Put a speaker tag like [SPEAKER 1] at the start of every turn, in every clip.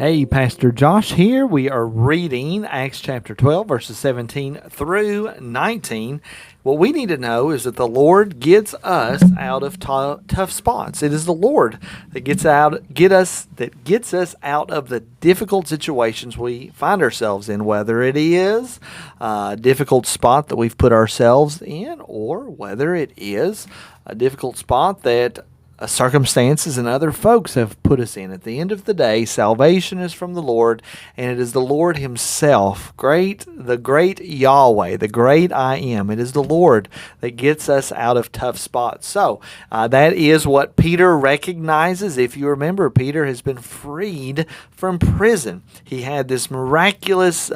[SPEAKER 1] Hey, Pastor Josh here. We are reading Acts chapter 12, verses 17 through 19. What we need to know is that the Lord gets us out of tough spots. It is the Lord that gets us out of the difficult situations we find ourselves in, whether it is a difficult spot that we've put ourselves in, or whether it is a difficult spot that circumstances and other folks have put us in. At the end of the day, salvation is from the Lord, and it is the Lord Himself, the great Yahweh, the great I Am. It is the Lord that gets us out of tough spots. So that is what Peter recognizes. If you remember, Peter has been freed from prison. He had this miraculous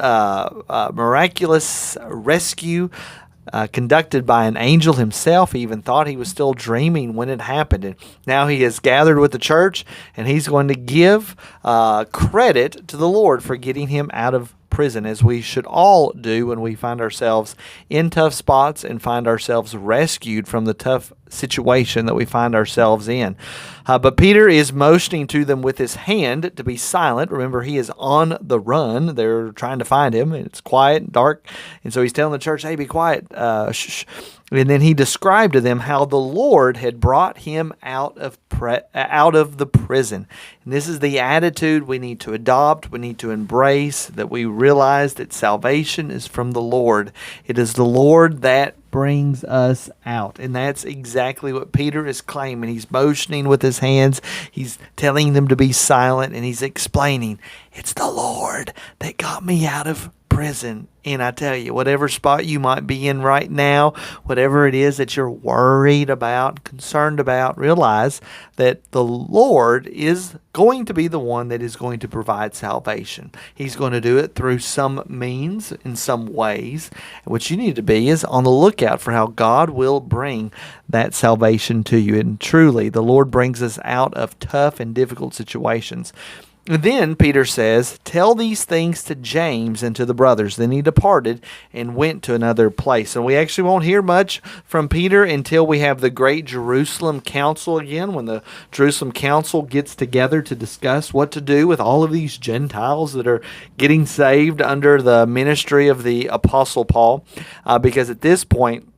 [SPEAKER 1] rescue conducted by an angel himself. He even thought he was still dreaming when it happened. And now he has gathered with the church, and he's going to give credit to the Lord for getting him out of prison, as we should all do when we find ourselves in tough spots and find ourselves rescued from the tough situation that we find ourselves in. But Peter is motioning to them with his hand to be silent. Remember, he is on the run. They're trying to find him, and it's quiet and dark. And so he's telling the church, hey, be quiet. Shh. And then he described to them how the Lord had brought him out of the prison. And this is the attitude we need to adopt, we need to embrace, that we realize that salvation is from the Lord. It is the Lord that brings us out. And that's exactly what Peter is claiming. He's motioning with his hands. He's telling them to be silent, and he's explaining, it's the Lord that got me out of prison. And I tell you, whatever spot you might be in right now, whatever it is that you're worried about, concerned about, realize that the Lord is going to be the one that is going to provide salvation. He's going to do it through some means, in some ways. And what you need to be is on the lookout for how God will bring that salvation to you. And truly, the Lord brings us out of tough and difficult situations. And then Peter says, tell these things to James and to the brothers. Then he departed and went to another place. And we actually won't hear much from Peter until we have the great Jerusalem Council again, when the Jerusalem Council gets together to discuss what to do with all of these Gentiles that are getting saved under the ministry of the Apostle Paul. Because at this point,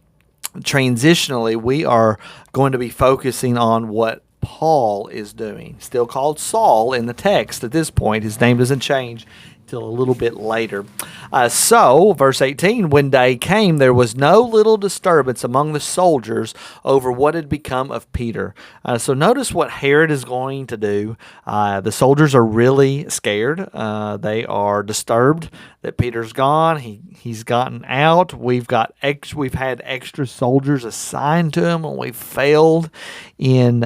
[SPEAKER 1] transitionally, we are going to be focusing on what Paul is doing. Still called Saul in the text at this point. His name doesn't change until a little bit later. So, verse 18, when day came, there was no little disturbance among the soldiers over what had become of Peter. So notice what Herod is going to do. The soldiers are really scared. They are disturbed that Peter's gone. He's gotten out. We've had extra soldiers assigned to him, and we've failed in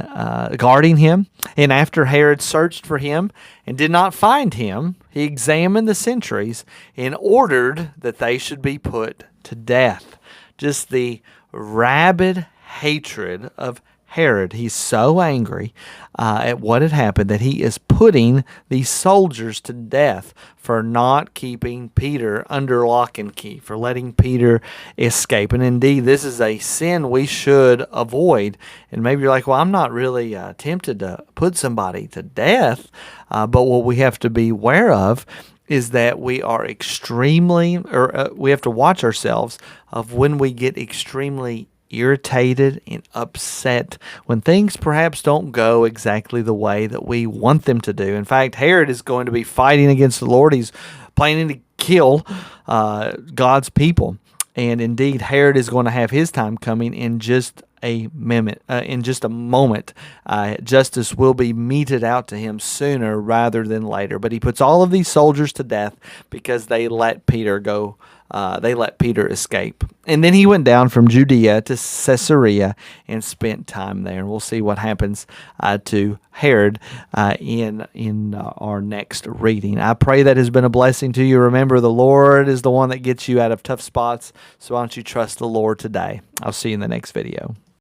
[SPEAKER 1] guarding him. And after Herod searched for him and did not find him, he examined the sentries and ordered that they should be put to death. Just the rabid hatred of Herod. He's so angry at what had happened that he is putting these soldiers to death for not keeping Peter under lock and key, for letting Peter escape. And indeed, this is a sin we should avoid. And maybe you're like, well, I'm not really tempted to put somebody to death. But what we have to be aware of is that we are we have to watch ourselves of when we get extremely irritated and upset when things perhaps don't go exactly the way that we want them to do. In fact, Herod is going to be fighting against the Lord. He's planning to kill God's people. And indeed, Herod is going to have his time coming in just a moment. Justice will be meted out to him sooner rather than later. But he puts all of these soldiers to death because they let Peter go. They let Peter escape. And then he went down from Judea to Caesarea and spent time there. And we'll see what happens to Herod in our next reading. I pray that has been a blessing to you. Remember, the Lord is the one that gets you out of tough spots. So why don't you trust the Lord today? I'll see you in the next video.